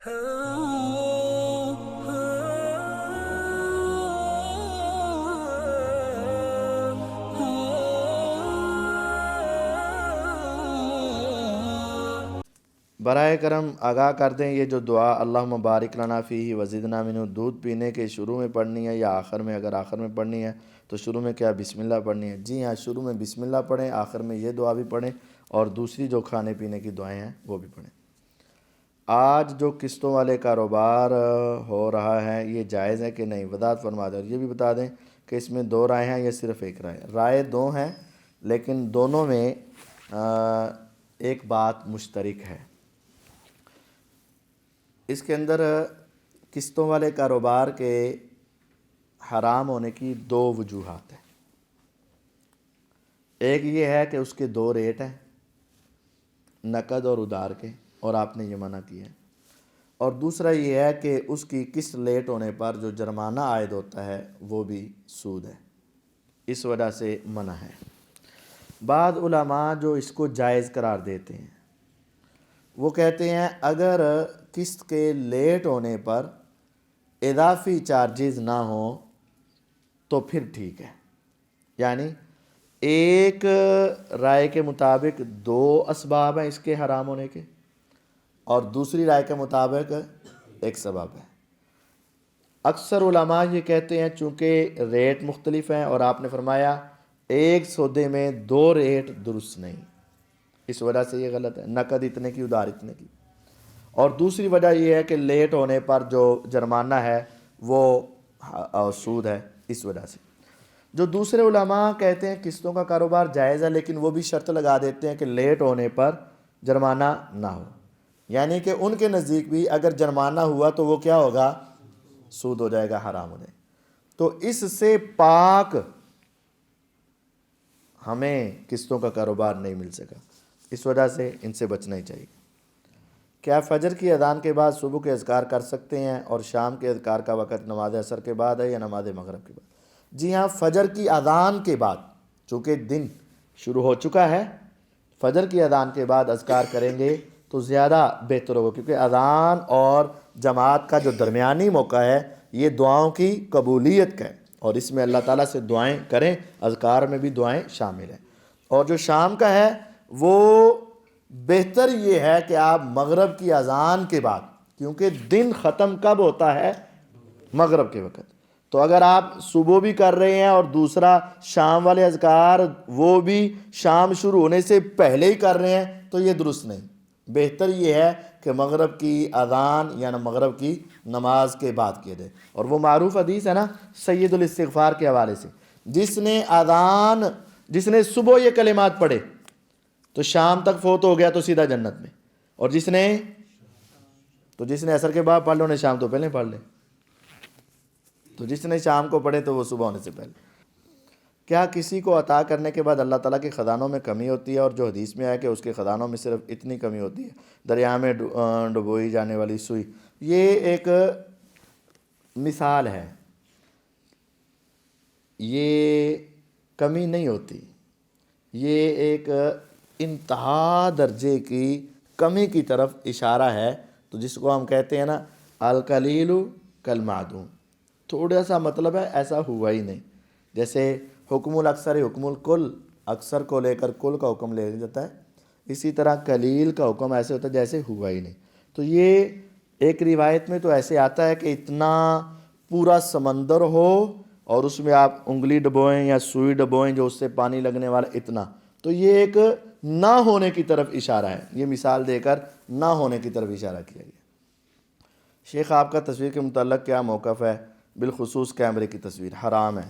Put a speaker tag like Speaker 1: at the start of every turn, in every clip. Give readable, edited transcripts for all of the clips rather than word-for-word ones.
Speaker 1: برائے کرم آگاہ کر دیں یہ جو دعا اللہم بارک لنا فیہ وزدنا منہ دودھ پینے کے شروع میں پڑھنی ہے یا آخر میں؟ اگر آخر میں پڑھنی ہے تو شروع میں کیا بسم اللہ پڑھنی ہے؟ جی ہاں، شروع میں بسم اللہ پڑھیں، آخر میں یہ دعا بھی پڑھیں، اور دوسری جو کھانے پینے کی دعائیں ہیں وہ بھی پڑھیں۔ آج جو قسطوں والے کاروبار ہو رہا ہے یہ جائز ہے کہ نہیں؟ وضاحت فرما دیں، اور یہ بھی بتا دیں کہ اس میں دو رائے ہیں یا صرف ایک رائے؟ رائے دو ہیں، لیکن دونوں میں ایک بات مشترک ہے۔ اس کے اندر قسطوں والے کاروبار کے حرام ہونے کی دو وجوہات ہیں۔ ایک یہ ہے کہ اس کے دو ریٹ ہیں، نقد اور ادھار کے، اور آپ نے یہ منع کیا ہے۔ اور دوسرا یہ ہے کہ اس کی قسط لیٹ ہونے پر جو جرمانہ عائد ہوتا ہے وہ بھی سود ہے، اس وجہ سے منع ہے۔ بعض علماء جو اس کو جائز قرار دیتے ہیں وہ کہتے ہیں اگر قسط کے لیٹ ہونے پر اضافی چارجز نہ ہوں تو پھر ٹھیک ہے۔ یعنی ایک رائے کے مطابق دو اسباب ہیں اس کے حرام ہونے کے، اور دوسری رائے کے مطابق ایک سبب ہے۔ اکثر علماء یہ کہتے ہیں چونکہ ریٹ مختلف ہیں، اور آپ نے فرمایا ایک سودے میں دو ریٹ درست نہیں، اس وجہ سے یہ غلط ہے، نقد اتنے کی ادھار اتنے کی۔ اور دوسری وجہ یہ ہے کہ لیٹ ہونے پر جو جرمانہ ہے وہ سود ہے، اس وجہ سے۔ جو دوسرے علماء کہتے ہیں قسطوں کا کاروبار جائز ہے، لیکن وہ بھی شرط لگا دیتے ہیں کہ لیٹ ہونے پر جرمانہ نہ ہو، یعنی کہ ان کے نزدیک بھی اگر جرمانہ ہوا تو وہ کیا ہوگا؟ سود ہو جائے گا، حرام ہو جائے گا۔ تو اس سے پاک ہمیں قسطوں کا کاروبار نہیں مل سکا، اس وجہ سے ان سے بچنا ہی چاہیے۔ کیا فجر کی اذان کے بعد صبح کے اذکار کر سکتے ہیں، اور شام کے اذکار کا وقت نماز عصر کے بعد ہے یا نماز مغرب کے بعد؟ جی ہاں، فجر کی اذان کے بعد، چونکہ دن شروع ہو چکا ہے، فجر کی اذان کے بعد اذکار کریں گے تو زیادہ بہتر ہوگا، کیونکہ اذان اور جماعت کا جو درمیانی موقع ہے یہ دعاؤں کی قبولیت کا ہے، اور اس میں اللہ تعالیٰ سے دعائیں کریں، اذکار میں بھی دعائیں شامل ہیں۔ اور جو شام کا ہے وہ بہتر یہ ہے کہ آپ مغرب کی اذان کے بعد، کیونکہ دن ختم کب ہوتا ہے؟ مغرب کے وقت۔ تو اگر آپ صبح بھی کر رہے ہیں اور دوسرا شام والے اذکار وہ بھی شام شروع ہونے سے پہلے ہی کر رہے ہیں تو یہ درست نہیں۔ بہتر یہ ہے کہ مغرب کی اذان یعنی مغرب کی نماز کے بعد کیا جائے۔ اور وہ معروف حدیث ہے نا سید الاستغفار کے حوالے سے، جس نے صبح یہ کلمات پڑھے تو شام تک فوت ہو گیا تو سیدھا جنت میں، اور جس نے عصر کے بعد پڑھ لے انہیں شام تو پہلے پڑھ لے، تو جس نے شام کو پڑھے تو وہ صبح ہونے سے پہلے۔ کیا کسی کو عطا کرنے کے بعد اللہ تعالیٰ کے خزانوں میں کمی ہوتی ہے؟ اور جو حدیث میں آیا کہ اس کے خزانوں میں صرف اتنی کمی ہوتی ہے، دریا میں ڈبوئی جانے والی سوئی، یہ ایک مثال ہے، یہ کمی نہیں ہوتی، یہ ایک انتہا درجے کی کمی کی طرف اشارہ ہے، تو جس کو ہم کہتے ہیں نا القلیل کالمعدوم، تھوڑا سا مطلب ہے، ایسا ہوا ہی نہیں۔ جیسے حکم الاکثر حکم الکل، اکثر کو لے کر کل کا حکم لے جاتا ہے، اسی طرح قلیل کا حکم ایسے ہوتا ہے جیسے ہوا ہی نہیں۔ تو یہ ایک روایت میں تو ایسے آتا ہے کہ اتنا پورا سمندر ہو اور اس میں آپ انگلی ڈبوئیں یا سوئی ڈبوئیں جو اس سے پانی لگنے والا، اتنا، تو یہ ایک نہ ہونے کی طرف اشارہ ہے، یہ مثال دے کر نہ ہونے کی طرف اشارہ کیا گیا۔ شیخ آپ کا تصویر کے متعلق کیا موقف ہے؟ بالخصوص کیمرے کی تصویر حرام ہے۔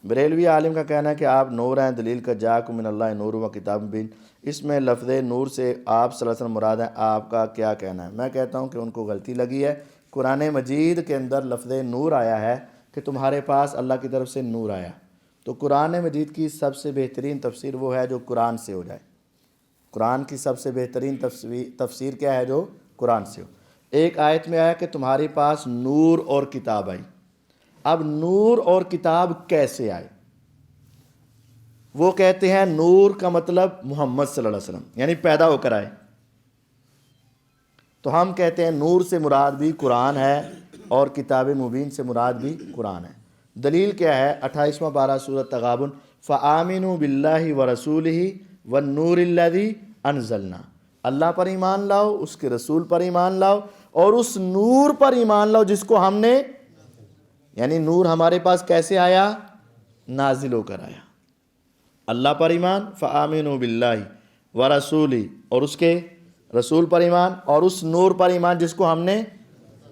Speaker 1: بریلوی عالم کا کہنا ہے کہ آپ نور ہیں، دلیل کا جاکم من اللہ نور و کتاب مبین، اس میں لفظ نور سے آپ صلی اللہ علیہ وسلم مراد ہے، آپ کا کیا کہنا ہے؟ میں کہتا ہوں کہ ان کو غلطی لگی ہے۔ قرآن مجید کے اندر لفظ نور آیا ہے کہ تمہارے پاس اللہ کی طرف سے نور آیا، تو قرآن مجید کی سب سے بہترین تفسیر وہ ہے جو قرآن سے ہو جائے۔ قرآن کی سب سے بہترین تفسیر کیا ہے؟ جو قرآن سے ہو۔ ایک آیت میں آیا کہ تمہارے پاس نور اور کتاب آئی۔ اب نور اور کتاب کیسے آئے؟ وہ کہتے ہیں نور کا مطلب محمد صلی اللہ علیہ وسلم، یعنی پیدا ہو کر آئے۔ تو ہم کہتے ہیں نور سے مراد بھی قرآن ہے اور کتاب مبین سے مراد بھی قرآن ہے۔ دلیل کیا ہے؟ 28واں پارہ سورۃ تغابن، فآمنوا باللہ ورسولہ والنور الذی انزلنا، اللہ پر ایمان لاؤ، اس کے رسول پر ایمان لاؤ، اور اس نور پر ایمان لاؤ جس کو ہم نے، یعنی نور ہمارے پاس کیسے آیا؟ نازل ہو کر آیا۔ اللہ پر ایمان، فآمنوا باللہ ورسولہ، اور اس کے رسول پر ایمان، اور اس نور پر ایمان جس کو ہم نے،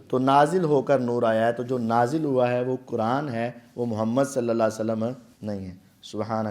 Speaker 1: تو نازل ہو کر نور آیا ہے۔ تو جو نازل ہوا ہے وہ قرآن ہے، وہ محمد صلی اللہ علیہ وسلم نہیں ہے۔ سبحان